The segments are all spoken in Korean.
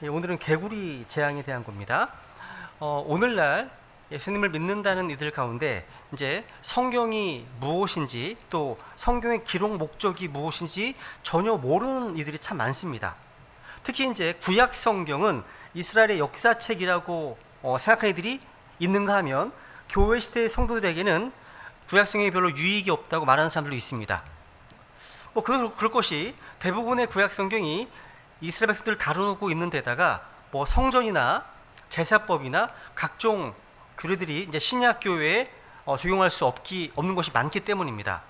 오늘은 개구리 재앙에 대한 겁니다. 오늘날 예수님을 믿는다는 이들 가운데 이제 성경이 무엇인지 또 성경의 기록 목적이 무엇인지 전혀 모르는 이들이 참 많습니다. 특히 이제 구약 성경은 이스라엘의 역사책이라고 생각하는 이들이 있는가 하면 교회 시대의 성도들에게는 구약 성경이 별로 유익이 없다고 말하는 사람들도 있습니다. 그럴 것이 대부분의 구약 성경이 이스라엘 백성들을 다루고 있는 데다가 성전이나 제사법이나 각종 규례들이 이제 신약 교회에 적용할 수 없는 것이 많기 때문입니다.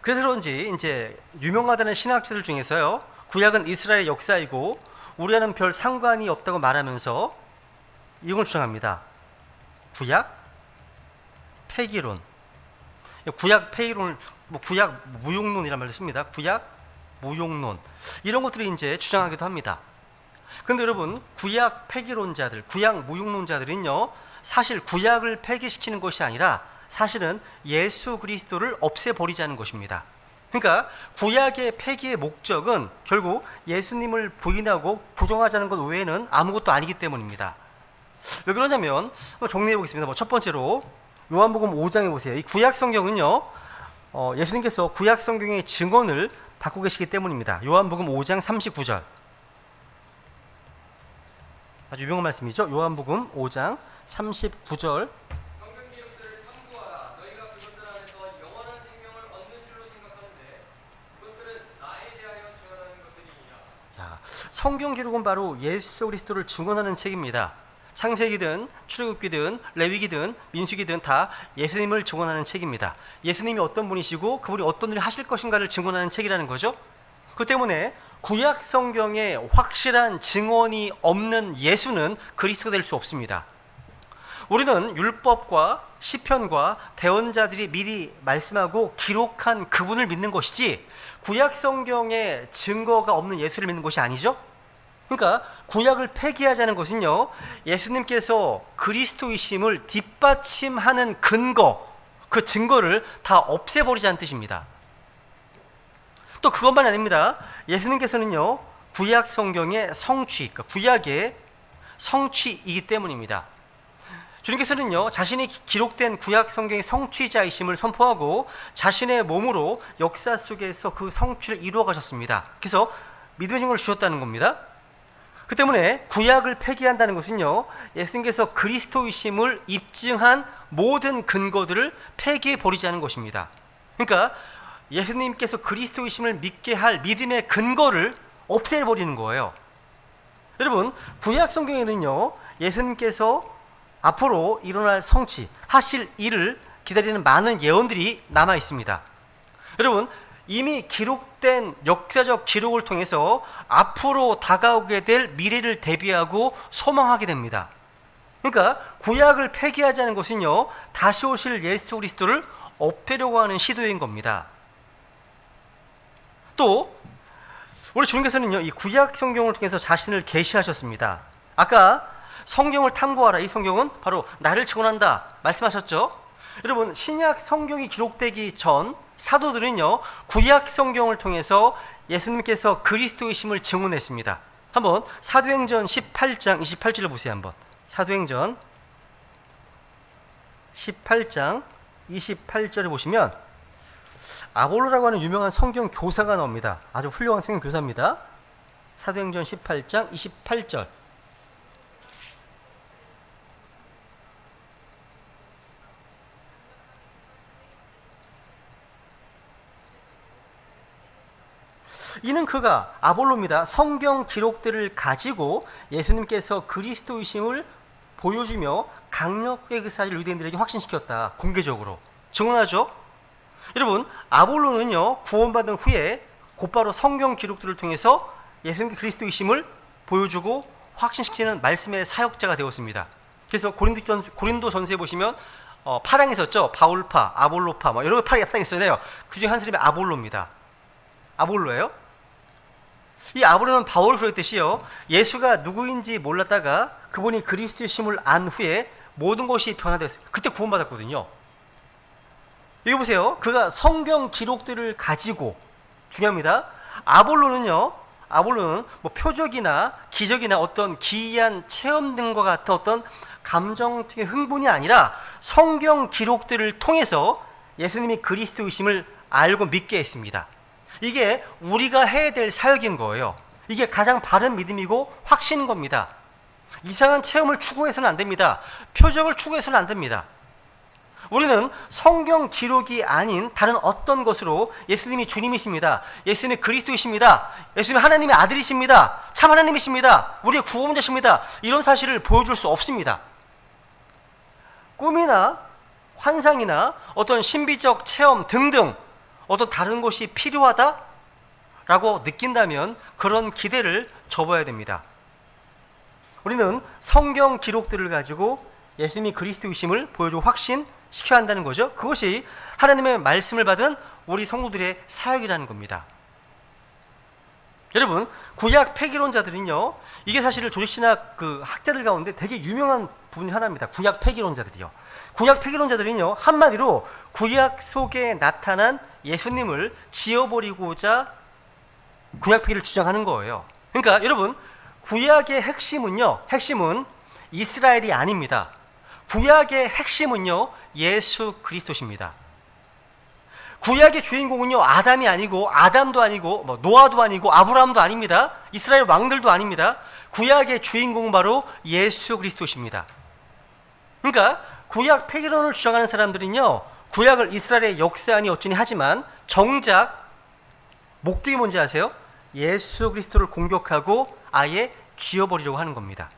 그래서 그런지 이제 유명하다는 신학자들 중에서요, 구약은 이스라엘의 역사이고 우리와는 별 상관이 없다고 말하면서 이걸 주장합니다. 구약 폐기론. 구약 폐기론, 구약 무용론이란 말도 씁니다. 구약 무용론, 이런 것들이 이제 주장하기도 합니다. 그런데 여러분, 구약 폐기론자들, 구약 무용론자들은요, 사실 구약을 폐기시키는 것이 아니라 사실은 예수 그리스도를 없애버리자는 것입니다. 그러니까 구약의 폐기의 목적은 결국 예수님을 부인하고 부정하자는 것 외에는 아무것도 아니기 때문입니다. 왜 그러냐면 정리해 보겠습니다. 첫 번째로 요한복음 5장에 보세요. 이 구약 성경은요, 예수님께서 구약 성경의 증언을 받고 계시기 때문입니다. 요한복음 5장 39절, 아주 유명한 말씀이죠. 요한복음 5장 39절. 성경 기록들을 탐구하라. 너희가 그것들 안에서 영원한 생명을 얻는 줄로 생각하는데 그것들은 나에 대하여 증언하는 것들이니라. 성경 기록은 바로 예수 그리스도를 증언하는 책입니다. 창세기든 출애굽기든 레위기든 민수기든 다 예수님을 증언하는 책입니다. 예수님이 어떤 분이시고 그분이 어떤 일을 하실 것인가를 증언하는 책이라는 거죠. 그 때문에 구약 성경에 확실한 증언이 없는 예수는 그리스도가 될 수 없습니다. 우리는 율법과 시편과 대언자들이 미리 말씀하고 기록한 그분을 믿는 것이지 구약 성경에 증거가 없는 예수를 믿는 것이 아니죠. 그러니까 구약을 폐기하자는 것은요, 예수님께서 그리스도이심을 뒷받침하는 근거, 그 증거를 다 없애버리자는 뜻입니다. 또 그것만 아닙니다. 예수님께서는요, 구약 성경의 성취, 그러니까 구약의 성취이기 때문입니다. 주님께서는요, 자신이 기록된 구약 성경의 성취자이심을 선포하고 자신의 몸으로 역사 속에서 그 성취를 이루어 가셨습니다. 그래서 믿음의 증거를 주셨다는 겁니다. 그 때문에 구약을 폐기한다는 것은요, 예수님께서 그리스도이심을 입증한 모든 근거들을 폐기해 버리자는 것입니다. 그러니까 예수님께서 그리스도이심을 믿게 할 믿음의 근거를 없애버리는 거예요. 여러분, 구약 성경에는요, 예수님께서 앞으로 일어날 성취, 하실 일을 기다리는 많은 예언들이 남아 있습니다. 여러분, 이미 기록된 역사적 기록을 통해서 앞으로 다가오게 될 미래를 대비하고 소망하게 됩니다. 그러니까 구약을 폐기하자는 것은요, 다시 오실 예수 그리스도를 없애려고 하는 시도인 겁니다. 또 우리 주님께서는요, 이 구약 성경을 통해서 자신을 계시하셨습니다. 아까 성경을 탐구하라, 이 성경은 바로 나를 증언한다 말씀하셨죠. 여러분, 신약 성경이 기록되기 전 사도들은요, 구약 성경을 통해서 예수님께서 그리스도이심을 증언했습니다. 한번 사도행전 18장 28절을 보세요. 한번 사도행전 18장 28절을 보시면 아볼로라고 하는 유명한 성경 교사가 나옵니다. 아주 훌륭한 성경 교사입니다. 사도행전 18장 28절. 이는 그가, 아볼로입니다, 성경 기록들을 가지고 예수님께서 그리스도이심을 보여주며 강력하게 그 사실을 유대인들에게 확신시켰다. 공개적으로 증언하죠. 여러분, 아볼로는요, 구원받은 후에 곧바로 성경 기록들을 통해서 예수님 그리스도이심을 보여주고 확신시키는 말씀의 사역자가 되었습니다. 그래서 고린도 전서에 보시면 파당이 있었죠. 바울파, 아볼로파, 여러 파가 파당이 있었잖아요. 그중에 한 사람이 아볼로입니다. 아볼로예요. 이 아볼로는 바울을 그랬듯이요, 예수가 누구인지 몰랐다가 그분이 그리스도이심을 안 후에 모든 것이 변화되었어요. 그때 구원받았거든요. 여기 보세요. 그가 성경 기록들을 가지고, 중요합니다, 아볼로는요, 물론 뭐 표적이나 기적이나 어떤 기이한 체험 등과 같은 어떤 감정적인 흥분이 아니라 성경 기록들을 통해서 예수님이 그리스도이심을 알고 믿게 했습니다. 이게 우리가 해야 될 사역인 거예요. 이게 가장 바른 믿음이고 확신인 겁니다. 이상한 체험을 추구해서는 안 됩니다. 표적을 추구해서는 안 됩니다. 우리는 성경 기록이 아닌 다른 어떤 것으로 예수님이 주님이십니다. 예수님이 그리스도이십니다. 예수님이 하나님의 아들이십니다. 참 하나님이십니다. 우리의 구원자십니다. 이런 사실을 보여줄 수 없습니다. 꿈이나 환상이나 어떤 신비적 체험 등등 어떤 다른 것이 필요하다라고 느낀다면 그런 기대를 접어야 됩니다. 우리는 성경 기록들을 가지고 예수님이 그리스도이심을 보여주고 확신시켜야 한다는 거죠. 그것이 하나님의 말씀을 받은 우리 성도들의 사역이라는 겁니다. 여러분, 구약 폐기론자들은요, 이게 사실 조직신학 학자들 가운데 되게 유명한 분 하나입니다. 구약 폐기론자들이요. 구약 폐기론자들은요, 한마디로 구약 속에 나타난 예수님을 지워버리고자 구약 폐기를 주장하는 거예요. 그러니까 여러분, 구약의 핵심은 이스라엘이 아닙니다. 구약의 핵심은요, 예수 그리스도십니다. 구약의 주인공은요, 아담이 아니고 아담도 아니고 노아도 아니고 아브라함도 아닙니다. 이스라엘 왕들도 아닙니다. 구약의 주인공은 바로 예수 그리스도십니다. 그러니까 구약 폐기론을 주장하는 사람들은요, 구약을 이스라엘의 역사니 어쩌니 하지만 정작 목적이 뭔지 아세요? 예수 그리스도를 공격하고 아예 지워버리려고 하는 겁니다.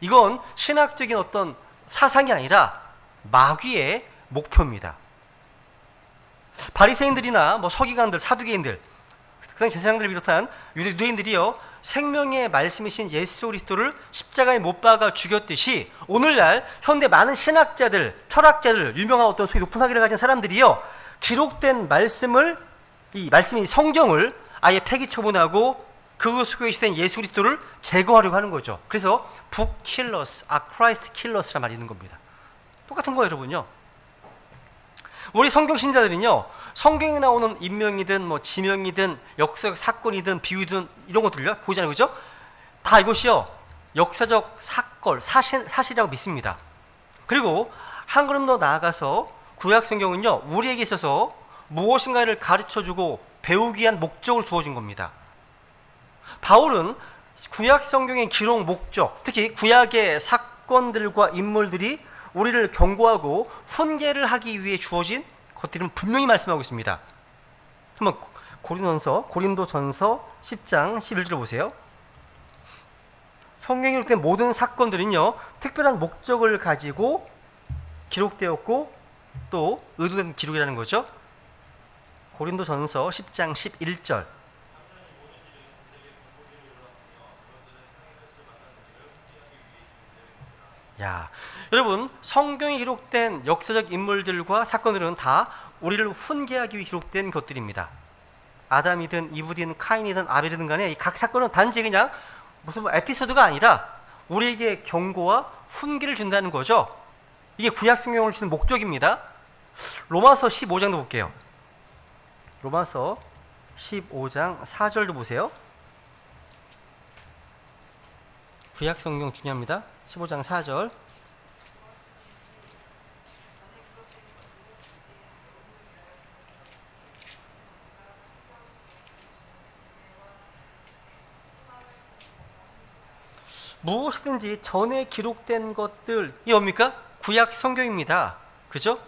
이건 신학적인 어떤 사상이 아니라 마귀의 목표입니다. 바리새인들이나 서기관들, 사두개인들, 그런 제사장들을 비롯한 유대인들이요, 생명의 말씀이신 예수 그리스도를 십자가에 못 박아 죽였듯이 오늘날 현대 많은 신학자들, 철학자들, 유명한 어떤 소위 높은 학위를 가진 사람들이요, 기록된 말씀을, 이 말씀인 성경을 아예 폐기 처분하고 그 속에 있는 예수 그리스도를 제거하려고 하는 거죠. 그래서 북 킬러스, 크라이스트 킬러스란 말이 있는 겁니다. 똑같은 거예요, 여러분요. 우리 성경 신자들은요, 성경에 나오는 인명이든 지명이든 역사적 사건이든 비유든 이런 것들요 보잖아요, 그죠? 다 이것이요 역사적 사건, 사실이라고 믿습니다. 그리고 한 걸음 더 나아가서 구약 성경은요, 우리에게 있어서 무엇인가를 가르쳐주고 배우기 위한 목적으로 주어진 겁니다. 바울은 구약 성경의 기록 목적, 특히 구약의 사건들과 인물들이 우리를 경고하고 훈계를 하기 위해 주어진 것들은 분명히 말씀하고 있습니다. 한번 고린도전서 10장 11절 보세요. 성경에 기록된 모든 사건들은요, 특별한 목적을 가지고 기록되었고 또 의도된 기록이라는 거죠. 고린도전서 10장 11절. 여러분, 성경에 기록된 역사적 인물들과 사건들은 다 우리를 훈계하기 위해 기록된 것들입니다. 아담이든 이브든 카인이든 아벨이든 간에 이 각 사건은 단지 그냥 무슨 에피소드가 아니라 우리에게 경고와 훈계를 준다는 거죠. 이게 구약 성경을 주는 목적입니다. 로마서 15장도 볼게요. 로마서 15장 4절도 보세요. 구약 성경 중요합니다. 15장 4절. 무엇이든지 전에 기록된 것들이 뭡니까? 구약 성경입니다. 그죠?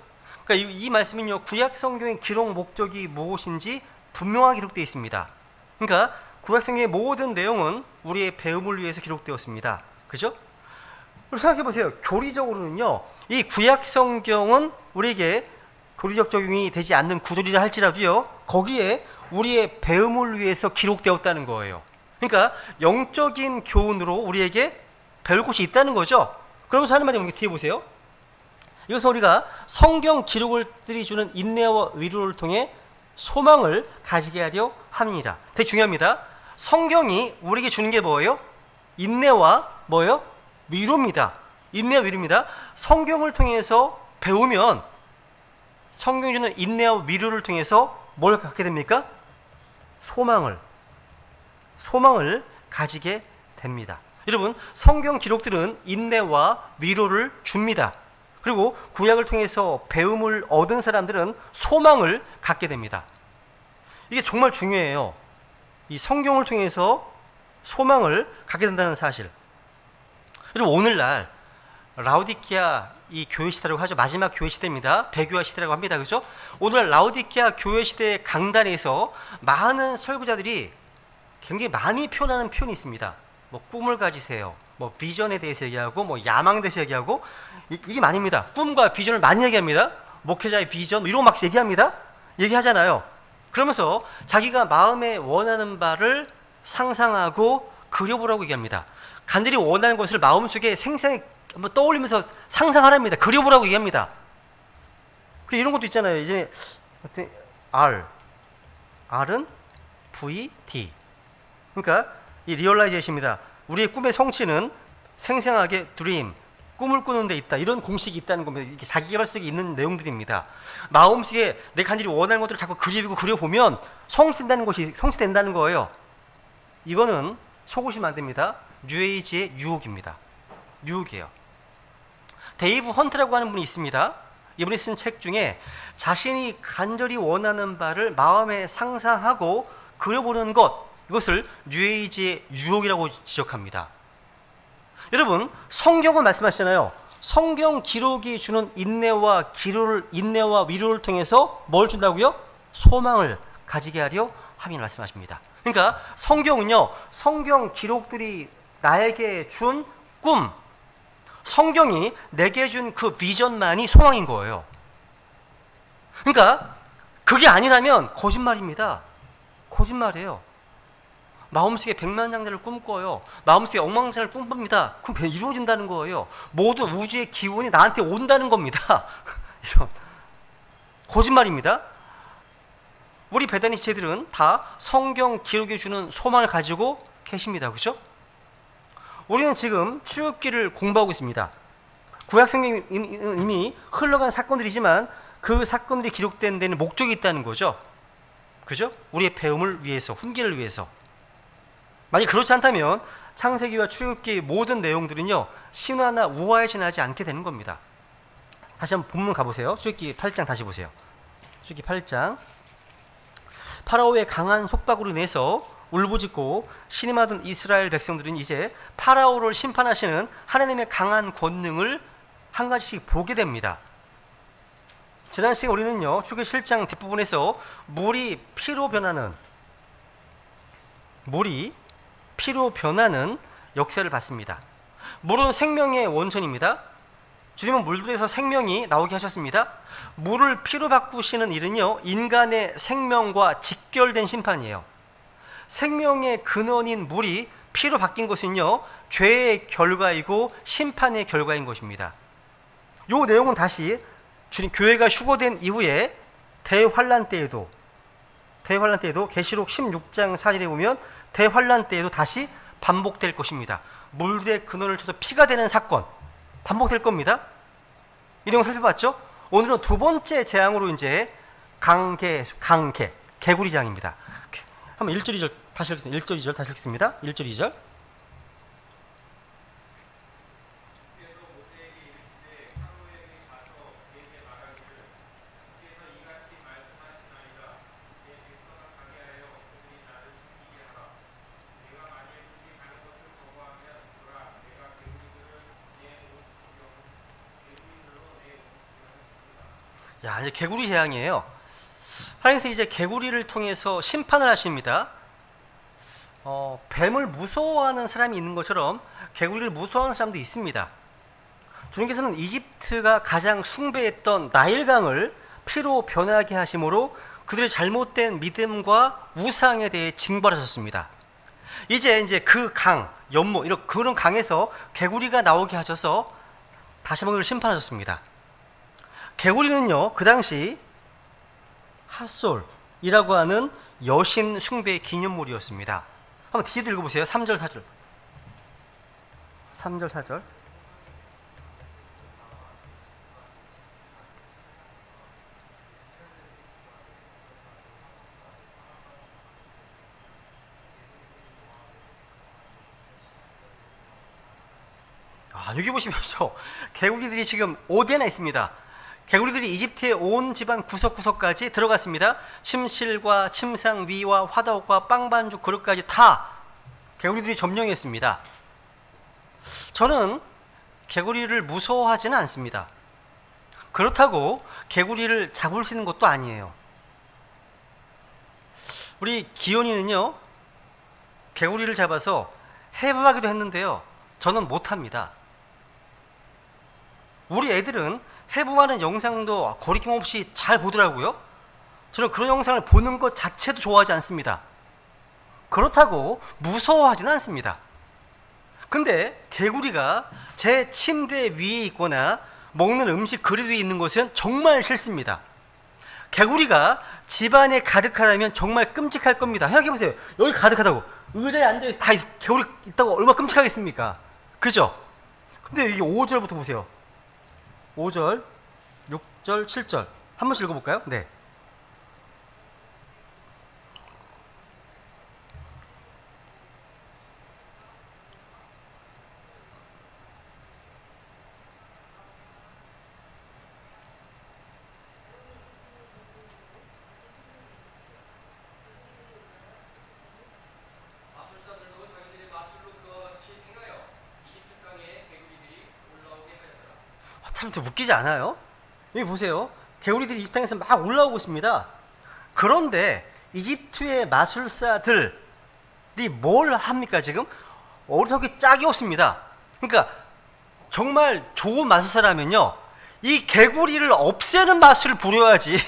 그러니까 이 말씀은요, 구약 성경의 기록 목적이 무엇인지 분명하게 기록되어 있습니다. 그러니까 구약 성경의 모든 내용은 우리의 배움을 위해서 기록되었습니다. 그죠? 그리고 생각해 보세요. 교리적으로는요, 이 구약 성경은 우리에게 교리적 적용이 되지 않는 구절이라 할지라도요, 거기에 우리의 배움을 위해서 기록되었다는 거예요. 그러니까 영적인 교훈으로 우리에게 배울 곳이 있다는 거죠. 그러면서 하는 말이 뭡니까? 뒤에 보세요. 이것은 우리가 성경 기록들이 주는 인내와 위로를 통해 소망을 가지게 하려 함이니라. 되게 중요합니다. 성경이 우리에게 주는 게 뭐예요? 인내와 뭐예요? 위로입니다. 인내와 위로입니다. 성경을 통해서 배우면 성경이 주는 인내와 위로를 통해서 뭘 갖게 됩니까? 소망을 소망을 가지게 됩니다. 여러분, 성경 기록들은 인내와 위로를 줍니다. 그리고 구약을 통해서 배움을 얻은 사람들은 소망을 갖게 됩니다. 이게 정말 중요해요. 이 성경을 통해서 소망을 갖게 된다는 사실. 여러분, 오늘날 라오디키아 이 교회 시대라고 하죠. 마지막 교회 시대입니다. 대교화 시대라고 합니다. 그죠? 오늘 라오디키아 교회 시대의 강단에서 많은 설교자들이 굉장히 많이 표현하는 표현이 있습니다. 뭐 꿈을 가지세요. 뭐 비전에 대해서 얘기하고 뭐 야망에 대해서 얘기하고 이게 많습니다. 꿈과 비전을 많이 얘기합니다. 목회자의 비전 이런 거 막 얘기합니다. 얘기하잖아요. 그러면서 자기가 마음에 원하는 바를 상상하고 그려보라고 얘기합니다. 간절히 원하는 것을 마음속에 생생히 한번 떠올리면서 상상하랍니다. 그려보라고 얘기합니다. 이런 것도 있잖아요. 이제 R은 VD. 그러니까 이 리얼라이제이션입니다. 우리의 꿈의 성취는 생생하게 드림, 꿈을 꾸는 데 있다. 이런 공식이 있다는 겁니다. 이게 자기개발 속에 있는 내용들입니다. 마음속에 내가 간절히 원하는 것들을 자꾸 그려보면 성취된다는 거예요. 이거는 속으시면 안 됩니다. 뉴에이지의 유혹입니다. 유혹이에요. 데이브 헌트라고 하는 분이 있습니다. 이분이 쓴 책 중에 자신이 간절히 원하는 바를 마음에 상상하고 그려보는 것, 이것을 뉴에이지의 유혹이라고 지적합니다. 여러분, 성경은 말씀하시잖아요. 성경 기록이 주는 인내와 위로를 통해서 뭘 준다고요? 소망을 가지게 하려 함이 말씀하십니다. 그러니까 성경은요, 성경 기록들이 나에게 준 꿈, 성경이 내게 준 그 비전만이 소망인 거예요. 그러니까 그게 아니라면 거짓말입니다. 거짓말이에요. 마음속에 백만장자를 꿈꿔요. 마음속에 억만장자를 꿈꿉니다. 그럼 이루어진다는 거예요. 모두 우주의 기운이 나한테 온다는 겁니다. 이런 거짓말입니다. 우리 베다니 지체들은 다 성경 기록이 주는 소망을 가지고 계십니다. 그렇죠? 우리는 지금 출애굽기를 공부하고 있습니다. 구약 성경이 이미 흘러간 사건들이지만 그 사건들이 기록된 데는 목적이 있다는 거죠. 그죠? 우리의 배움을 위해서, 훈계를 위해서. 만약 그렇지 않다면 창세기와 출애굽기의 모든 내용들은요, 신화나 우화에 지나지 않게 되는 겁니다. 다시 한번 본문 가보세요. 출애굽기 8장 다시 보세요. 출애굽기 8장. 파라오의 강한 속박으로 인해서 울부짖고 신음하던 이스라엘 백성들은 이제 파라오를 심판하시는 하나님의 강한 권능을 한 가지씩 보게 됩니다. 지난 시간에 우리는요, 출애굽기 7장 뒷부분에서 물이 피로 변하는 역사를 봤습니다. 물은 생명의 원천입니다. 주님은 물들에서 생명이 나오게 하셨습니다. 물을 피로 바꾸시는 일은요, 인간의 생명과 직결된 심판이에요. 생명의 근원인 물이 피로 바뀐 것은요, 죄의 결과이고 심판의 결과인 것입니다. 이 내용은 다시 주님 교회가 휴거된 이후에 대환란 때에도 계시록 16장 4절에 보면 대환란 때에도 다시 반복될 것입니다. 물의 근원을 쳐서 피가 되는 사건 반복될 겁니다. 이 내용 살펴봤죠? 오늘은 두 번째 재앙으로 이제 개구리장입니다. 한번 1절 2절 다시 읽겠습니다. 1절 2절 다시 읽습니다. 1절 2절. 야, 이제 개구리 재앙이에요. 하나님께서 이제 개구리를 통해서 심판을 하십니다. 뱀을 무서워하는 사람이 있는 것처럼 개구리를 무서워하는 사람도 있습니다. 주님께서는 이집트가 가장 숭배했던 나일강을 피로 변하게 하심으로 그들의 잘못된 믿음과 우상에 대해 징벌하셨습니다. 이제 그 강, 연못, 이런 그런 강에서 개구리가 나오게 하셔서 다시 한번 그를 심판하셨습니다. 개구리는요, 그 당시 핫솔이라고 하는 여신 숭배의 기념물이었습니다. 한번 뒤에도 읽어보세요. 3절 4절. 3절 4절. 여기 보시면요. 개구리들이 지금 5대나 있습니다. 개구리들이 이집트의 온 집안 구석구석까지 들어갔습니다. 침실과 침상 위와 화덕과 빵반죽 그릇까지 다 개구리들이 점령했습니다. 저는 개구리를 무서워하지는 않습니다. 그렇다고 개구리를 잡을 수 있는 것도 아니에요. 우리 기온이는요, 개구리를 잡아서 해부하기도 했는데요, 저는 못합니다. 우리 애들은 해부하는 영상도 거리낌 없이 잘 보더라고요. 저는 그런 영상을 보는 것 자체도 좋아하지 않습니다. 그렇다고 무서워하지는 않습니다. 근데 개구리가 제 침대 위에 있거나 먹는 음식 그릇 위에 있는 것은 정말 싫습니다. 개구리가 집안에 가득하다면 정말 끔찍할 겁니다. 생각해보세요. 여기 가득하다고 의자에 앉아있어 다 개구리 있다고 얼마나 끔찍하겠습니까? 그죠? 근데 이게 5절부터 보세요. 5절, 6절, 7절 한 번씩 읽어볼까요? 네. 마술사들도 자기들의 마술로 그와 같이 행하여 이집트 땅에 개구리들이 올라오게 하였더라. 참 웃기지 않아요? 여기 보세요. 개구리들이 이집트 땅에서 막 올라오고 있습니다. 그런데 이집트의 마술사들이 뭘 합니까 지금? 어리석이 짝이 없습니다. 그러니까 정말 좋은 마술사라면요, 이 개구리를 없애는 마술을 부려야지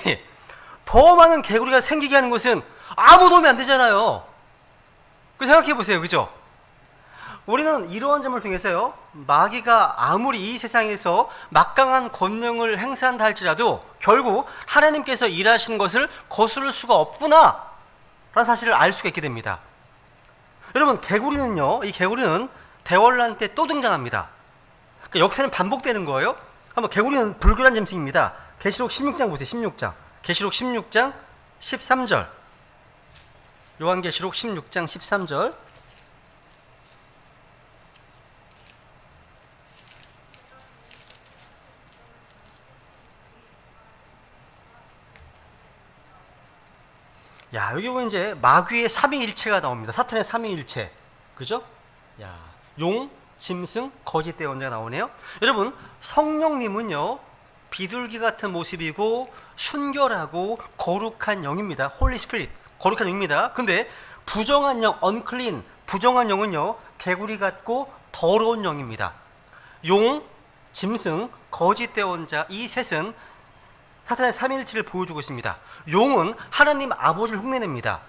더 많은 개구리가 생기게 하는 것은 아무 도움이 안 되잖아요. 그 생각해 보세요. 그죠? 우리는 이러한 점을 통해서요, 마귀가 아무리 이 세상에서 막강한 권능을 행사한다 할지라도 결국 하나님께서 일하시는 것을 거스를 수가 없구나 라는 사실을 알 수가 있게 됩니다. 여러분, 개구리는요, 이 개구리는 대환란 때 또 등장합니다. 그러니까 역사는 반복되는 거예요. 한번, 개구리는 불교란 짐승입니다. 계시록 16장 보세요. 16장. 계시록 16장 13절. 요한계시록 16장 13절. 야, 여기 보면 이제 마귀의 삼위일체가 나옵니다. 사탄의 삼위일체. 그죠? 야, 용, 짐승, 거짓 대언자가 나오네요. 여러분, 성령님은요, 비둘기 같은 모습이고 순결하고 거룩한 영입니다. 홀리 스피릿, 거룩한 영입니다. 근데 부정한 영, unclean, 부정한 영은요, 개구리 같고 더러운 영입니다. 용, 짐승, 거짓 대언자, 이 셋은 사탄의 삼위일체를 보여주고 있습니다. 용은 하나님 아버지를 흉내냅니다.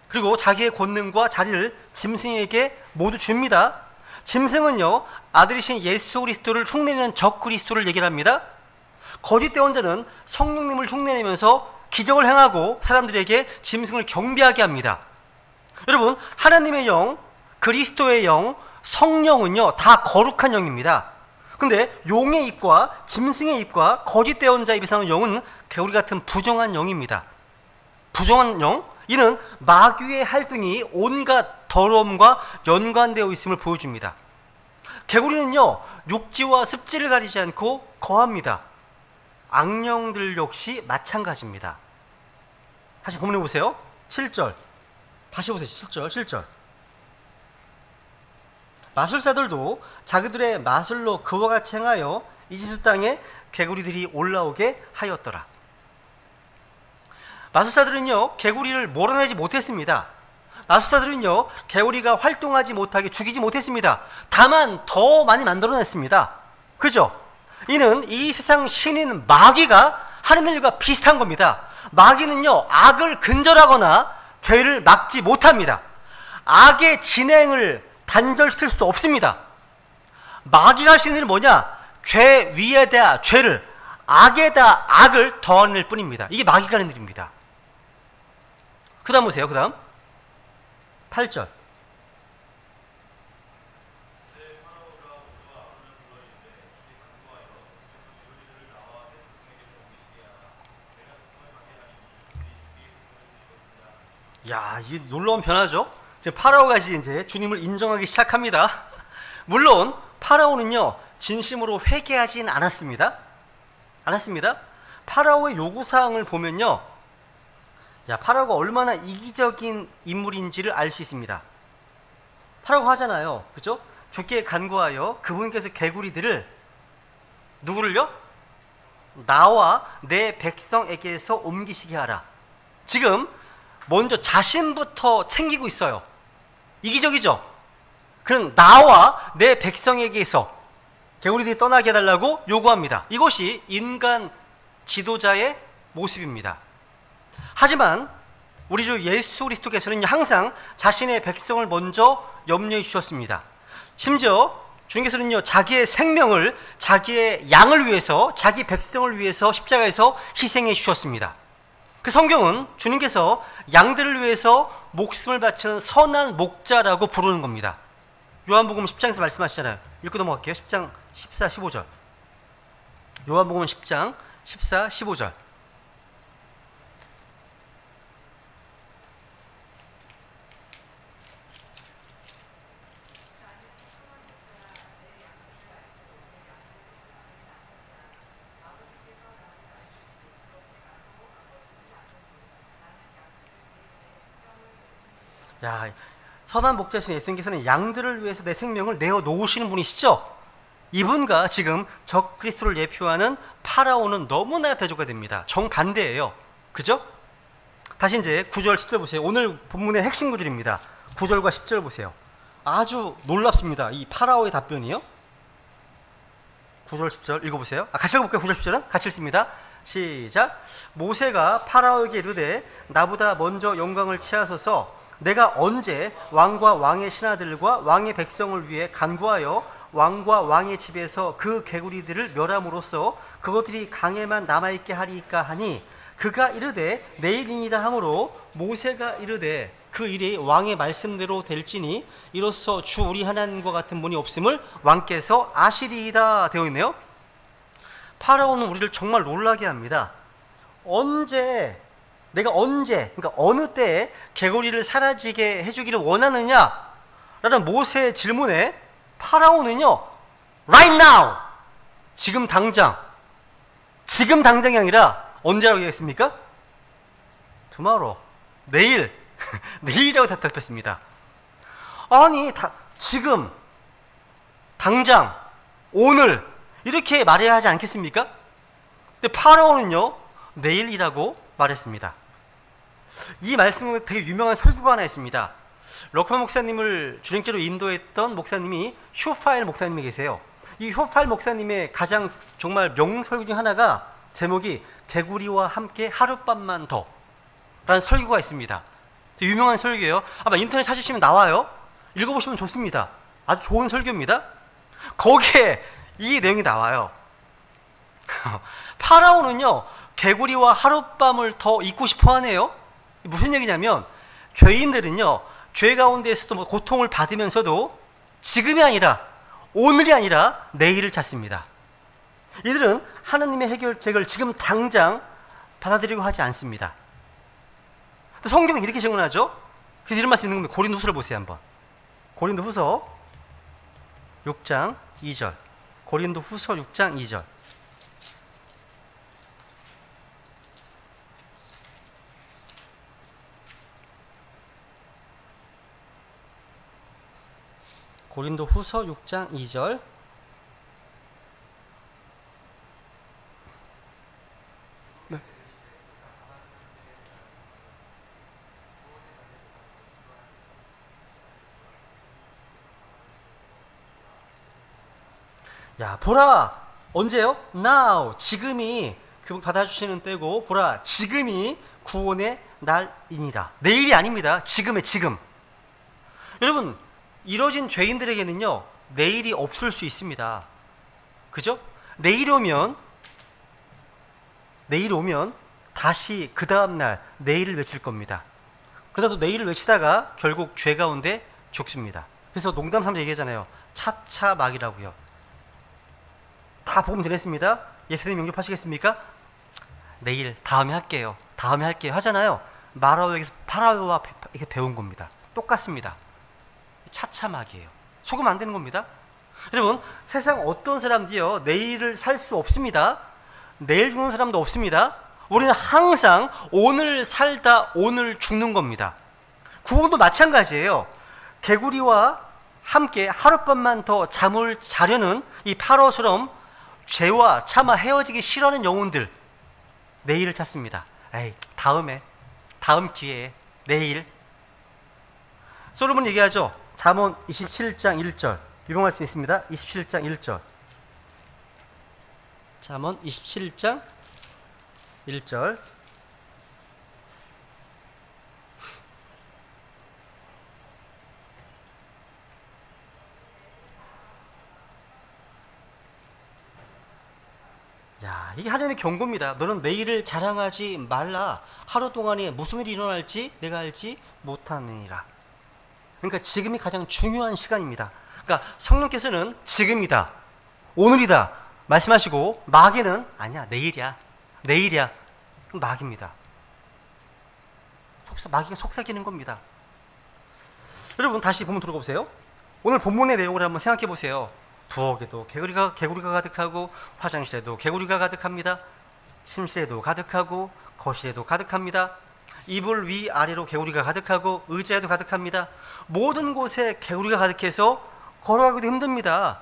그리고 자기의 권능과 자리를 짐승에게 모두 줍니다. 짐승은요, 아들이신 예수 그리스도를 흉내내는 적 그리스도를 얘기를 합니다. 거짓 대언자는 성령님을 흉내내면서 기적을 행하고 사람들에게 짐승을 경배하게 합니다. 여러분, 하나님의 영, 그리스도의 영, 성령은요, 다 거룩한 영입니다. 근데 용의 입과 짐승의 입과 거짓 대언자의 입에서 나오는 영은 개구리 같은 부정한 영입니다. 부정한 영? 이는 마귀의 활동이 온갖 더러움과 연관되어 있음을 보여줍니다. 개구리는요, 육지와 습지를 가리지 않고 거합니다. 악령들 역시 마찬가지입니다. 다시 본문에 보세요. 7절. 다시 보세요. 7절. 마술사들도 자기들의 마술로 그와 같이 행하여 이집트 땅에 개구리들이 올라오게 하였더라. 마술사들은요, 개구리를 몰아내지 못했습니다. 마술사들은요, 개구리가 활동하지 못하게 죽이지 못했습니다. 다만 더 많이 만들어냈습니다. 그죠? 이는 이 세상 신인 마귀가 하는 일과 비슷한 겁니다. 마귀는요, 악을 근절하거나 죄를 막지 못합니다. 악의 진행을 단절시킬 수도 없습니다. 마귀가 할 수 있는 일은 뭐냐? 죄 위에다 죄를, 악에다 악을 더하는 일 뿐입니다. 이게 마귀가 하는 일입니다. 그 다음 보세요. 그 다음 8절. 야, 이 놀라운 변화죠. 이제 파라오가 이제 주님을 인정하기 시작합니다. 물론 파라오는요, 진심으로 회개하진 않았습니다. 파라오의 요구사항을 보면요, 파라오가 얼마나 이기적인 인물인지를 알 수 있습니다. 파라오가 하잖아요, 그죠? 주께 간구하여 그분께서 개구리들을, 누구를요? 나와 내 백성에게서 옮기시게 하라. 지금 먼저 자신부터 챙기고 있어요. 이기적이죠? 그럼 나와 내 백성에게서 개구리들이 떠나게 해달라고 요구합니다. 이것이 인간 지도자의 모습입니다. 하지만 우리 주 예수 그리스도께서는 항상 자신의 백성을 먼저 염려해 주셨습니다. 심지어 주님께서는요, 자기의 생명을 자기의 양을 위해서, 자기 백성을 위해서 십자가에서 희생해 주셨습니다. 그 성경은 주님께서 양들을 위해서 목숨을 바치는 선한 목자라고 부르는 겁니다. 요한복음 10장에서 말씀하시잖아요. 읽고 넘어갈게요. 10장 14, 15절. 요한복음 10장 14, 15절. 야, 선한 목자신 예수님께서는 양들을 위해서 내 생명을 내어 놓으시는 분이시죠? 이분과 지금 적 그리스도를 예표하는 파라오는 너무나 대조가 됩니다. 정반대예요. 그죠? 다시 이제 9절 10절 보세요. 오늘 본문의 핵심 구절입니다. 9절과 10절 보세요. 아주 놀랍습니다. 이 파라오의 답변이요. 9절 10절 읽어보세요. 같이 읽어볼게요. 9절 10절은 같이 읽습니다. 시작. 모세가 파라오에게 이르되 나보다 먼저 영광을 취하소서. 내가 언제 왕과 왕의 신하들과 왕의 백성을 위해 간구하여 왕과 왕의 집에서 그 개구리들을 멸함으로써 그것들이 강에만 남아있게 하리까 하니, 그가 이르되 내일이니라 하므로 모세가 이르되 그 일이 왕의 말씀대로 될지니 이로써 주 우리 하나님과 같은 분이 없음을 왕께서 아시리이다 되어 있네요. 파라오는 우리를 정말 놀라게 합니다. 내가 언제, 그러니까 어느 때에 개구리를 사라지게 해주기를 원하느냐? 라는 모세의 질문에 파라오는요, right now! 지금 당장이 아니라 언제라고 얘기했습니까? tomorrow, 내일, 내일이라고 대답했습니다. 아니, 지금, 당장, 오늘, 이렇게 말해야 하지 않겠습니까? 근데 파라오는요, 내일이라고 말했습니다. 이 말씀은 되게 유명한 설교가 하나 있습니다. 럭커 목사님을 주님께로 인도했던 목사님이 휴파일 목사님이 계세요. 이 휴파일 목사님의 가장 정말 명설교 중 하나가 제목이 개구리와 함께 하룻밤만 더 라는 설교가 있습니다. 되게 유명한 설교예요. 아마 인터넷 찾으시면 나와요. 읽어보시면 좋습니다. 아주 좋은 설교입니다. 거기에 이 내용이 나와요. 파라오는요, 개구리와 하룻밤을 더 있고 싶어 하네요. 무슨 얘기냐면, 죄인들은요, 죄 가운데에서도 고통을 받으면서도 지금이 아니라, 오늘이 아니라 내일을 찾습니다. 이들은 하나님의 해결책을 지금 당장 받아들이고 하지 않습니다. 성경은 이렇게 증언하죠. 그래서 이런 말씀 있는 겁니다. 고린도후서를 보세요 한번. 고린도후서 6장 2절. 고린도후서 6장 2절. 고린도후서 6장 2절. 네. 야, 보라! 언제요? Now! 지금이 그분 받아주시는 때고, 보라! 지금이 구원의 날이니라. 내일이 아닙니다. 지금의 지금. 여러분, 이뤄진 죄인들에게는요, 내일이 없을 수 있습니다. 그죠? 내일 오면 다시 그 다음날 내일을 외칠 겁니다. 그러다 또 내일을 외치다가 결국 죄 가운데 죽습니다. 그래서 농담 삼아 얘기하잖아요. 차차막이라고요. 다 복음 전했습니다. 예수님 영접하시겠습니까? 내일, 다음에 할게요 하잖아요. 파라오와 이렇게 배운 겁니다. 똑같습니다. 차차막이에요. 속으면 안 되는 겁니다. 여러분, 세상 어떤 사람도요, 내일을 살 수 없습니다. 내일 죽는 사람도 없습니다. 우리는 항상 오늘 살다 오늘 죽는 겁니다. 구원도 마찬가지예요. 개구리와 함께 하룻밤만 더 잠을 자려는 이 파라오처럼 죄와 차마 헤어지기 싫어하는 영혼들, 내일을 찾습니다. 에이, 다음에, 다음 기회에, 내일. 솔로몬 얘기하죠. 잠언 27장 1절. 유명 말씀 있습니다. 27장 1절. 잠언 27장 1절. 야, 이게 하나님의 경고입니다. 너는 내일을 자랑하지 말라. 하루 동안에 무슨 일이 일어날지 내가 알지 못하느니라. 그러니까 지금이 가장 중요한 시간입니다. 그러니까 성령께서는 지금이다, 오늘이다 말씀하시고, 마귀는 아니야, 내일이야, 내일이야. 그럼 마귀입니다. 마귀가 속삭이는 겁니다. 여러분, 다시 본문 들어보세요. 오늘 본문의 내용을 한번 생각해 보세요. 부엌에도 개구리가 가득하고, 화장실에도 개구리가 가득합니다. 침실에도 가득하고, 거실에도 가득합니다. 이불 위 아래로 개구리가 가득하고, 의자에도 가득합니다. 모든 곳에 개구리가 가득해서 걸어가기도 힘듭니다.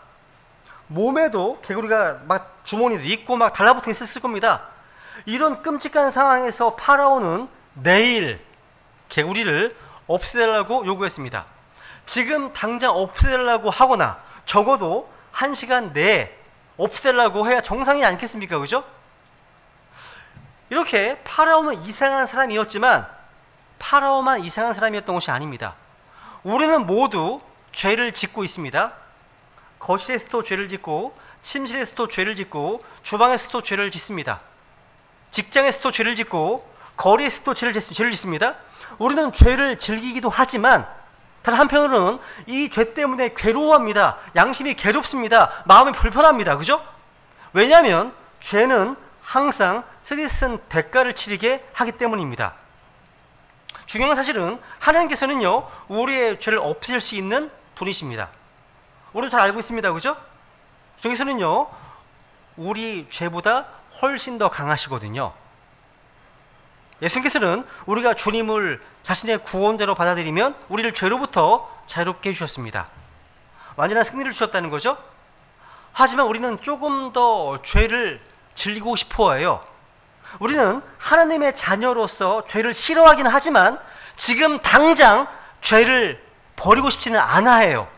몸에도 개구리가 막 주머니도 있고 막 달라붙어 있었을 겁니다. 이런 끔찍한 상황에서 파라오는 내일 개구리를 없애달라고 요구했습니다. 지금 당장 없애달라고 하거나 적어도 1시간 내에 없애달라고 해야 정상이지 않겠습니까? 그죠? 이렇게 파라오는 이상한 사람이었지만 파라오만 이상한 사람이었던 것이 아닙니다. 우리는 모두 죄를 짓고 있습니다. 거실에서도 죄를 짓고, 침실에서도 죄를 짓고, 주방에서도 죄를 짓습니다. 직장에서도 죄를 짓고, 거리에서도 죄를 짓습니다. 우리는 죄를 즐기기도 하지만 다른 한편으로는 이 죄 때문에 괴로워합니다. 양심이 괴롭습니다. 마음이 불편합니다. 그죠? 왜냐하면 죄는 항상 쓰디쓴 대가를 치르게 하기 때문입니다. 중요한 사실은 하나님께서는요, 우리의 죄를 없애실 수 있는 분이십니다. 우리도 잘 알고 있습니다. 그죠? 주님께서는요, 우리 죄보다 훨씬 더 강하시거든요. 예수님께서는 우리가 주님을 자신의 구원자로 받아들이면 우리를 죄로부터 자유롭게 해주셨습니다. 완전한 승리를 주셨다는 거죠. 하지만 우리는 조금 더 죄를 즐기고 싶어 해요. 우리는 하나님의 자녀로서 죄를 싫어하긴 하지만 지금 당장 죄를 버리고 싶지는 않아 해요.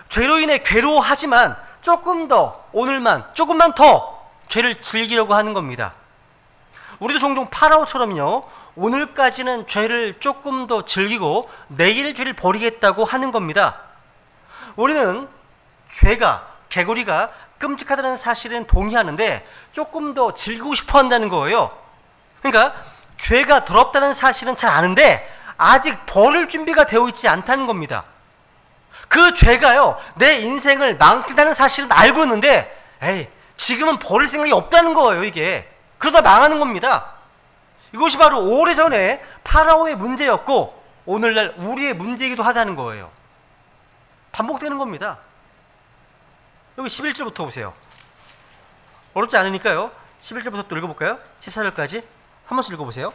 죄로 인해 괴로워하지만 조금 더, 오늘만 조금만 더 죄를 즐기려고 하는 겁니다. 우리도 종종 파라오처럼요, 오늘까지는 죄를 조금 더 즐기고 내일 죄를 버리겠다고 하는 겁니다. 우리는 죄가, 개구리가 끔찍하다는 사실은 동의하는데 조금 더 즐기고 싶어 한다는 거예요. 그러니까 죄가 더럽다는 사실은 잘 아는데 아직 버릴 준비가 되어 있지 않다는 겁니다. 그 죄가요, 내 인생을 망친다는 사실은 알고 있는데 에이, 지금은 버릴 생각이 없다는 거예요. 이게 그러다 망하는 겁니다. 이것이 바로 오래전에 파라오의 문제였고 오늘날 우리의 문제이기도 하다는 거예요. 반복되는 겁니다. 여기 11절부터 보세요. 어렵지 않으니까요, 11절부터 또 읽어볼까요? 14절까지 한 번씩 읽어보세요.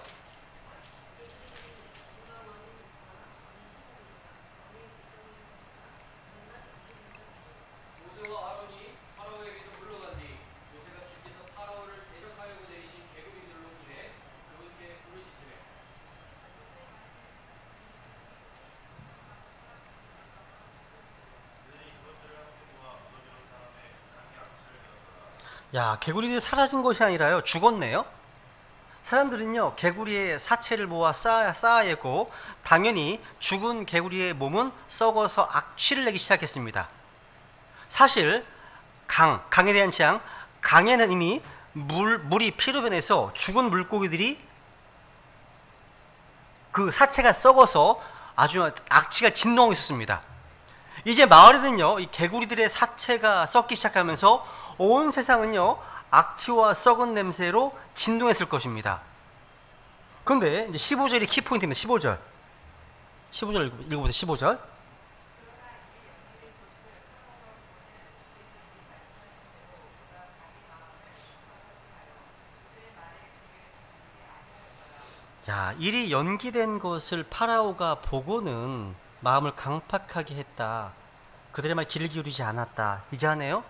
모세와 아론이 파라오에게서 물러간 뒤 모세가 주께서 파라오를 대적하려고 내리신 계급인들로 인해 그분께 부르짖으며 야, 개구리들이 사라진 것이 아니라요, 죽었네요. 사람들은요, 개구리의 사체를 모아 쌓아야고 당연히 죽은 개구리의 몸은 썩어서 악취를 내기 시작했습니다. 사실 강에 대한 취향, 강에는 이미 물이 피로 변해서 죽은 물고기들이 그 사체가 썩어서 아주 악취가 진동하고 있었습니다. 이제 마을에는요, 이 개구리들의 사체가 썩기 시작하면서 온 세상은요, 악취와 썩은 냄새로 진동했을 것입니다. 그런데 이제 15절이 키포인트입니다. 15절 읽어보세요. 15절. 야, 일이 연기된 것을 파라오가 보고는 마음을 강팍하게 했다. 그들의 말 귀를 기울이지 않았다. 이게 하네요.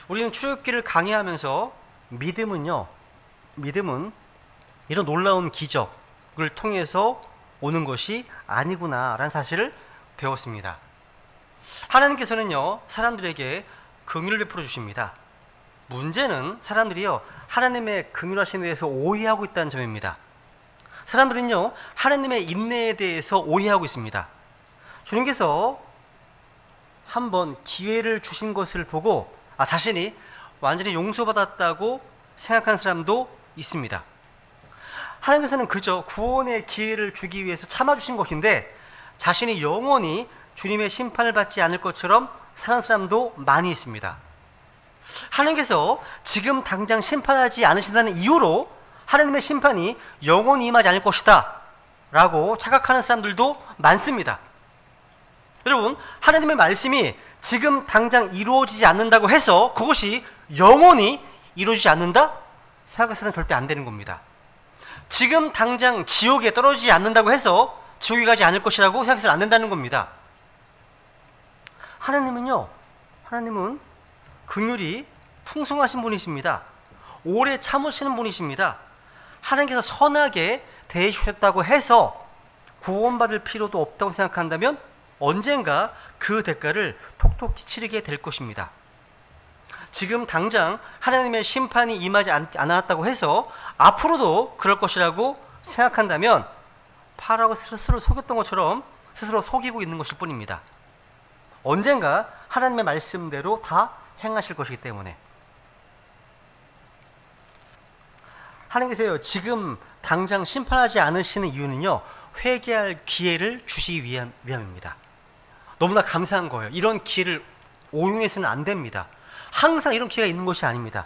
우리는 출애굽기를 강의하면서 믿음은 이런 놀라운 기적을 통해서 오는 것이 아니구나라는 사실을 배웠습니다. 하나님께서는요, 사람들에게 긍휼을 베풀어 주십니다. 문제는 사람들이요, 하나님의 긍휼하심에 대해서 오해하고 있다는 점입니다. 사람들은요, 하나님의 인내에 대해서 오해하고 있습니다. 주님께서 한번 기회를 주신 것을 보고 자신이 완전히 용서받았다고 생각한 사람도 있습니다. 하나님께서는 그저 구원의 기회를 주기 위해서 참아주신 것인데 자신이 영원히 주님의 심판을 받지 않을 것처럼 사는 사람도 많이 있습니다. 하나님께서 지금 당장 심판하지 않으신다는 이유로 하나님의 심판이 영원히 임하지 않을 것이다 라고 착각하는 사람들도 많습니다. 여러분, 하나님의 말씀이 지금 당장 이루어지지 않는다고 해서 그것이 영원히 이루어지지 않는다? 생각해서는 절대 안 되는 겁니다. 지금 당장 지옥에 떨어지지 않는다고 해서 지옥에 가지 않을 것이라고 생각해서는 안 된다는 겁니다. 하나님은 긍휼이 풍성하신 분이십니다. 오래 참으시는 분이십니다. 하나님께서 선하게 대해주셨다고 해서 구원받을 필요도 없다고 생각한다면 언젠가 그 대가를 톡톡히 치르게 될 것입니다. 지금 당장 하나님의 심판이 임하지 않았다고 해서 앞으로도 그럴 것이라고 생각한다면 파라오가 스스로 속였던 것처럼 스스로 속이고 있는 것일 뿐입니다. 언젠가 하나님의 말씀대로 다 행하실 것이기 때문에. 하나님께서요, 지금 당장 심판하지 않으시는 이유는요, 회개할 기회를 주시기 위함입니다. 너무나 감사한 거예요. 이런 기회를 오용해서는 안 됩니다. 항상 이런 기회가 있는 것이 아닙니다.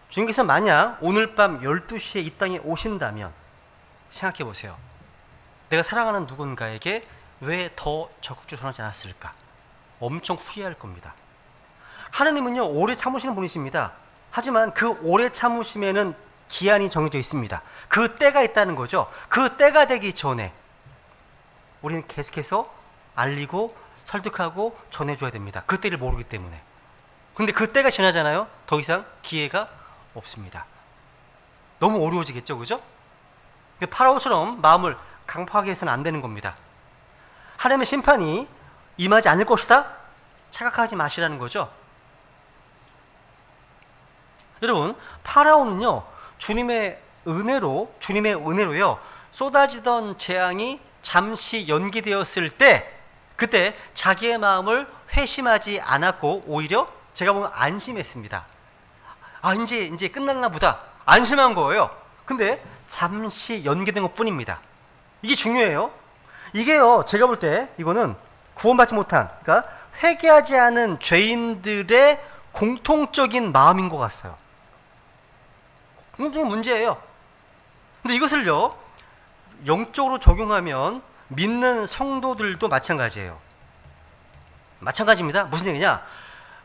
주님께서 만약 오늘 밤 12시에 이 땅에 오신다면 생각해 보세요. 내가 사랑하는 누군가에게 왜 더 적극적으로 전하지 않았을까? 엄청 후회할 겁니다. 하나님은요, 오래 참으시는 분이십니다. 하지만 그 오래 참으심에는 기한이 정해져 있습니다. 그 때가 있다는 거죠. 그 때가 되기 전에 우리는 계속해서 알리고 설득하고 전해줘야 됩니다. 그 때를 모르기 때문에. 근데 그 때가 지나잖아요. 더 이상 기회가 없습니다. 너무 어려워지겠죠, 그죠? 파라오처럼 마음을 강팍하게 해서는 안 되는 겁니다. 하나님의 심판이 임하지 않을 것이다? 착각하지 마시라는 거죠. 여러분, 파라오는요, 주님의 은혜로요, 쏟아지던 재앙이 잠시 연기되었을 때, 그때 자기의 마음을 회심하지 않았고 오히려 제가 보면 안심했습니다. 이제 끝났나 보다. 안심한 거예요. 근데 잠시 연기된 것 뿐입니다. 이게 중요해요. 이게요, 제가 볼 때 이거는 구원받지 못한, 그러니까 회개하지 않은 죄인들의 공통적인 마음인 것 같아요. 공통적인 문제예요. 근데 이것을요, 영적으로 적용하면 믿는 성도들도 마찬가지예요. 마찬가지입니다. 무슨 얘기냐?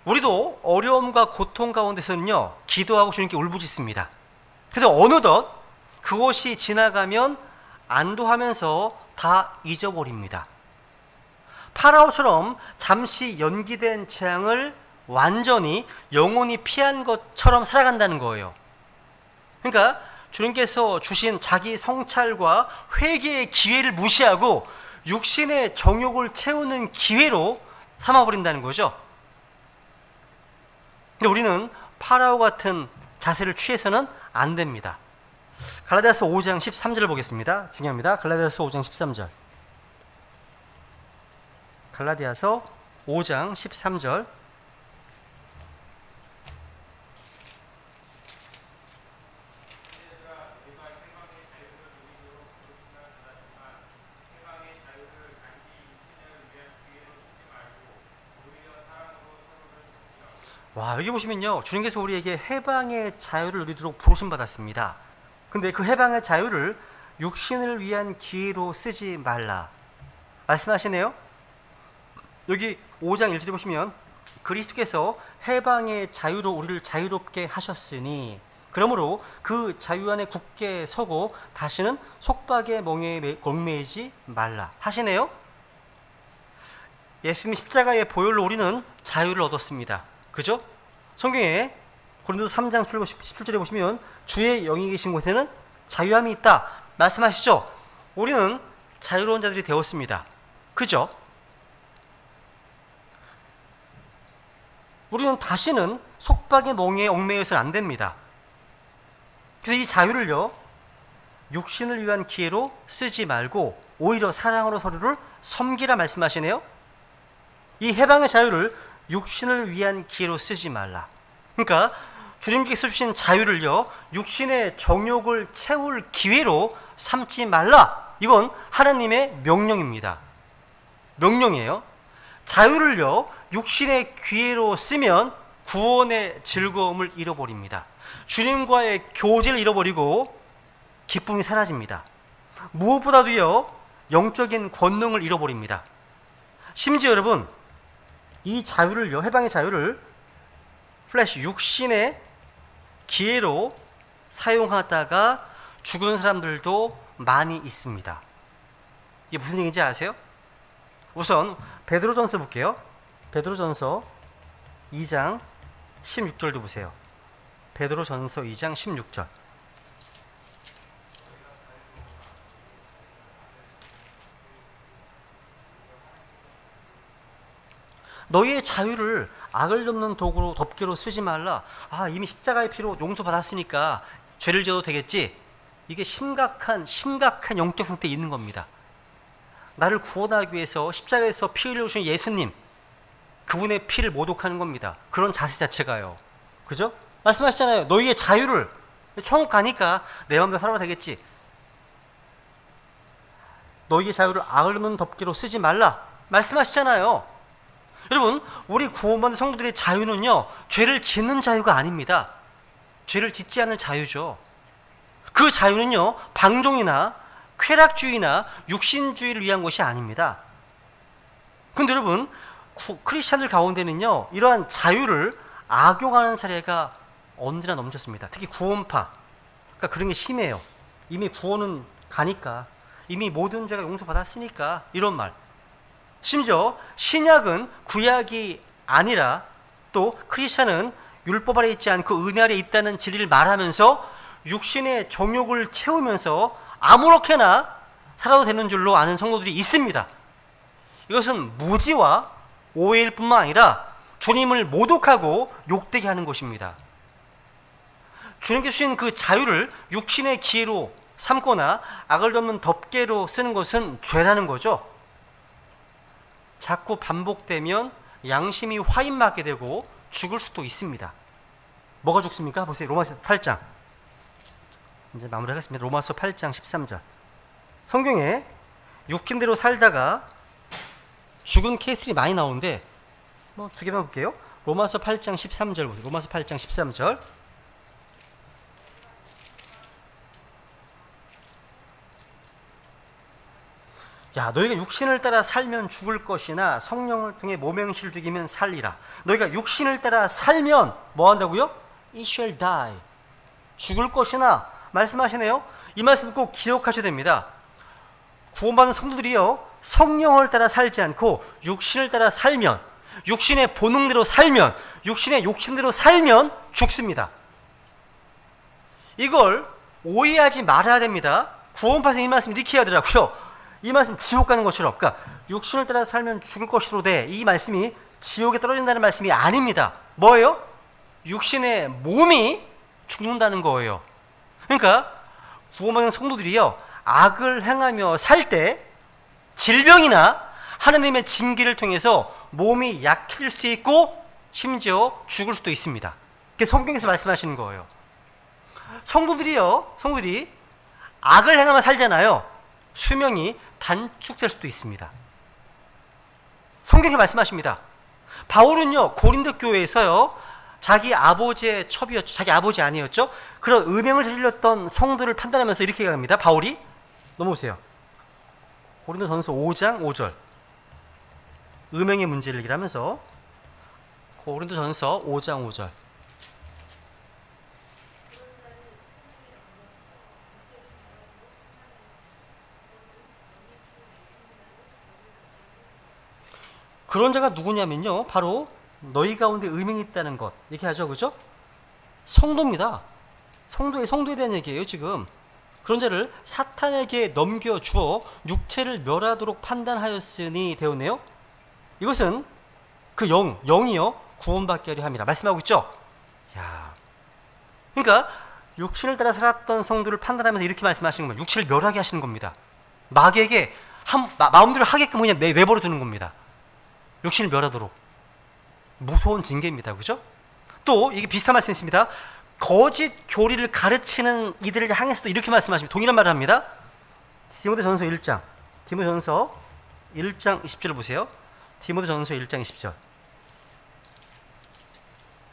우리도 어려움과 고통 가운데서는요, 기도하고 주님께 울부짖습니다. 그래서 어느덧 그것이 지나가면 안도하면서 다 잊어버립니다. 파라오처럼 잠시 연기된 재앙을 완전히 영원히 피한 것처럼 살아간다는 거예요. 그러니까 주님께서 주신 자기 성찰과 회개의 기회를 무시하고 육신의 정욕을 채우는 기회로 삼아버린다는 거죠. 근데 우리는 파라오 같은 자세를 취해서는 안 됩니다. 갈라디아서 5장 13절을 보겠습니다. 중요합니다. 갈라디아서 5장 13절. 갈라디아서 5장 13절. 와, 여기 보시면요, 주님께서 우리에게 해방의 자유를 누리도록 부르심 받았습니다. 근데 그 해방의 자유를 육신을 위한 기회로 쓰지 말라 말씀하시네요. 여기 5장 1절에 보시면 그리스도께서 해방의 자유로 우리를 자유롭게 하셨으니, 그러므로 그 자유 안에 굳게 서고 다시는 속박의 멍에에 얽매이지 말라 하시네요. 예수님 십자가의 보혈로 우리는 자유를 얻었습니다. 그죠? 성경에 고린도서 3장 17절에 보시면 주의 영이 계신 곳에는 자유함이 있다 말씀하시죠. 우리는 자유로운 자들이 되었습니다. 그죠? 우리는 다시는 속박의 멍에에 얽매여서는 안 됩니다. 그래서 이 자유를요, 육신을 위한 기회로 쓰지 말고 오히려 사랑으로 서로를 섬기라 말씀하시네요. 이 해방의 자유를 육신을 위한 기회로 쓰지 말라. 그러니까 주님께서 주신 자유를요, 육신의 정욕을 채울 기회로 삼지 말라. 이건 하나님의 명령입니다. 명령이에요. 자유를요, 육신의 기회로 쓰면 구원의 즐거움을 잃어버립니다. 주님과의 교제를 잃어버리고 기쁨이 사라집니다. 무엇보다도요, 영적인 권능을 잃어버립니다. 심지어 여러분, 이 자유를요, 해방의 자유를 플래시 육신의 기회로 사용하다가 죽은 사람들도 많이 있습니다. 이게 무슨 얘기인지 아세요? 우선 베드로전서 볼게요. 베드로전서 2장 16절도 보세요. 베드로전서 2장 16절. 너희의 자유를 악을 덮는 도구로 덮개로 쓰지 말라. 이미 십자가의 피로 용서받았으니까 죄를 지어도 되겠지. 이게 심각한 영적 상태에 있는 겁니다. 나를 구원하기 위해서 십자가에서 피 흘려주신 예수님, 그분의 피를 모독하는 겁니다. 그런 자세 자체가요. 그죠? 말씀하시잖아요. 너희의 자유를, 천국 가니까 내 마음대로 살아도 되겠지. 너희의 자유를 악을 덮는 덮개로 쓰지 말라 말씀하시잖아요. 여러분, 우리 구원받은 성도들의 자유는요, 죄를 짓는 자유가 아닙니다. 죄를 짓지 않을 자유죠. 그 자유는요, 방종이나 쾌락주의나 육신주의를 위한 것이 아닙니다. 근데 여러분, 크리스찬들 가운데는요, 이러한 자유를 악용하는 사례가 언제나 넘쳤습니다. 특히 구원파. 그러니까 그런 게 심해요. 이미 구원은 가니까, 이미 모든 죄가 용서받았으니까, 이런 말. 심지어 신약은 구약이 아니라 또 크리스찬은 율법 아래 있지 않고 은혜 아래 있다는 진리를 말하면서 육신의 정욕을 채우면서 아무렇게나 살아도 되는 줄로 아는 성도들이 있습니다. 이것은 무지와 오해일 뿐만 아니라 주님을 모독하고 욕되게 하는 것입니다. 주님께서 주신 그 자유를 육신의 기회로 삼거나 악을 덮는 덮개로 쓰는 것은 죄라는 거죠. 자꾸 반복되면 양심이 화인맞게 되고 죽을 수도 있습니다. 뭐가 죽습니까? 보세요. 로마서 8장. 이제 마무리하겠습니다. 로마서 8장 13절. 성경에 육신대로 살다가 죽은 케이스들이 많이 나오는데 두 개만 볼게요. 로마서 8장 13절 보세요. 로마서 8장 13절. 너희가 육신을 따라 살면 죽을 것이나 성령을 통해 모명실을 죽이면 살리라. 너희가 육신을 따라 살면 뭐 한다고요? It shall die. 죽을 것이나 말씀하시네요. 이 말씀 꼭 기억하셔야 됩니다. 구원받은 성도들이요, 성령을 따라 살지 않고 육신을 따라 살면, 육신의 본능대로 살면, 육신의 욕심대로 살면 죽습니다. 이걸 오해하지 말아야 됩니다. 구원파에서 이 말씀 이렇게 해야 하더라고요. 이 말씀 지옥 가는 것처럼, 그러니까 육신을 따라 살면 죽을 것이로되, 이 말씀이 지옥에 떨어진다는 말씀이 아닙니다. 뭐예요? 육신의 몸이 죽는다는 거예요. 그러니까 구원받은 성도들이요, 악을 행하며 살 때 질병이나 하나님의 징계를 통해서 몸이 약해질 수도 있고 심지어 죽을 수도 있습니다. 그게 성경에서 말씀하시는 거예요. 성도들이 악을 행하며 살잖아요. 수명이 단축될 수도 있습니다. 성경이 말씀하십니다. 바울은요, 고린도 교회에서요, 자기 아버지의 첩이었죠. 자기 아버지 아니었죠. 그런 음행을 저질렀던 성도를 판단하면서 이렇게 얘기합니다. 바울이 넘어오세요. 고린도전서 5장 5절. 음행의 문제를 얘기하면서 고린도전서 5장 5절. 그런 자가 누구냐면요, 바로 너희 가운데 의명이 있다는 것 얘기하죠, 그죠? 성도입니다. 성도에 대한 얘기예요, 지금. 그런 자를 사탄에게 넘겨주어 육체를 멸하도록 판단하였으니 되었네요. 이것은 그 영이요 구원받게 하려 함이라 말씀하고 있죠. 야, 그러니까 육신을 따라 살았던 성도를 판단하면서 이렇게 말씀하시는 겁니다. 육체를 멸하게 하시는 겁니다. 마귀에게 마음대로 하게끔 그냥 내버려 두는 겁니다. 육신을 멸하도록. 무서운 징계입니다. 그죠? 또 이게 비슷한 말씀이 있습니다. 거짓 교리를 가르치는 이들을 향해서도 이렇게 말씀하십니다. 동일한 말을 합니다. 디모데전서 1장 20절을 보세요. 디모데전서 1장 20절.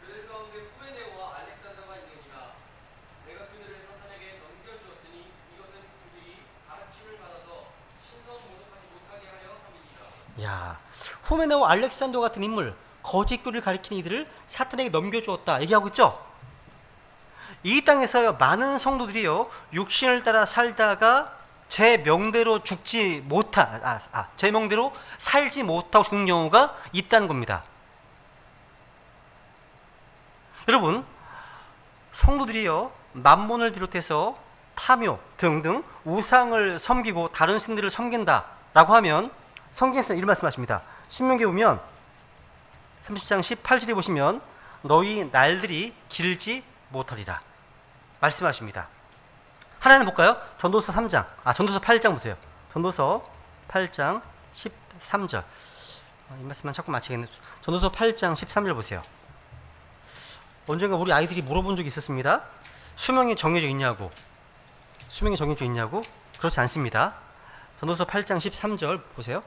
그들 가운데 후메네오와 알렉산더가 있느니라. 내가 그들을 사탄에게 넘겨주었으니 이것은 그들이 가르침을 받아서 신성 모독하지 못하게 하려 함이니라. 야, 후메네오 알렉산더 같은 인물, 거짓 교리를 가리키는 이들을 사탄에게 넘겨주었다 얘기하고 있죠. 이 땅에서요 많은 성도들이요 육신을 따라 살다가 제 명대로 제 명대로 살지 못하고 죽는 경우가 있다는 겁니다. 여러분, 성도들이요 만몬을 비롯해서 탐욕 등등 우상을 섬기고 다른 신들을 섬긴다라고 하면 성경에서 이런 말씀하십니다. 신명기 보면 30장 18절에 보시면 너희 날들이 길지 못하리라 말씀하십니다. 하나는 볼까요? 전도서 8장 보세요. 전도서 8장 13절. 이 말씀만 자꾸 마치겠네. 전도서 8장 13절 보세요. 언젠가 우리 아이들이 물어본 적이 있었습니다. 수명이 정해져 있냐고. 그렇지 않습니다. 전도서 8장 13절 보세요.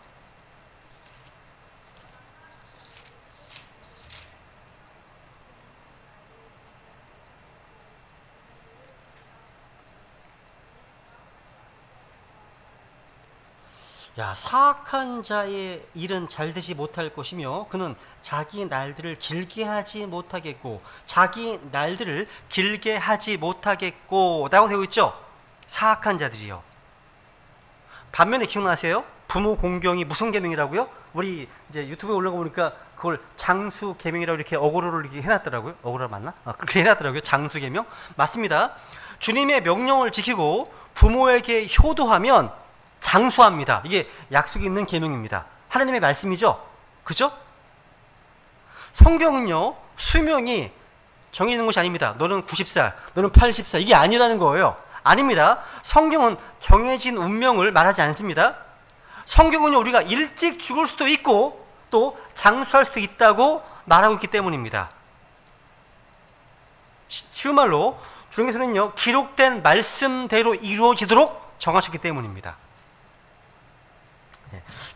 야, 사악한 자의 일은 잘 되지 못할 것이며 그는 자기 날들을 길게 하지 못하겠고 라고 되어 있죠. 사악한 자들이요. 반면에 기억나세요? 부모 공경이 무슨 계명이라고요? 우리 이제 유튜브에 올라가 보니까 그걸 장수 계명이라고 이렇게 어그로를 이렇게 해놨더라고요. 어그로 맞나? 그렇게 해놨더라고요. 장수 계명 맞습니다. 주님의 명령을 지키고 부모에게 효도하면 장수합니다. 이게 약속이 있는 계명입니다. 하나님의 말씀이죠. 그죠? 성경은요 수명이 정해 있는 것이 아닙니다. 너는 90살, 너는 80살 이게 아니라는 거예요. 아닙니다. 성경은 정해진 운명을 말하지 않습니다. 성경은요 우리가 일찍 죽을 수도 있고 또 장수할 수도 있다고 말하고 있기 때문입니다. 쉬운 말로 주님께서는요 기록된 말씀대로 이루어지도록 정하셨기 때문입니다.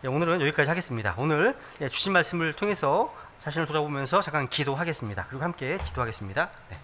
오늘은 여기까지 하겠습니다. 오늘 주신 말씀을 통해서 자신을 돌아보면서 잠깐 기도하겠습니다. 그리고 함께 기도하겠습니다. 네.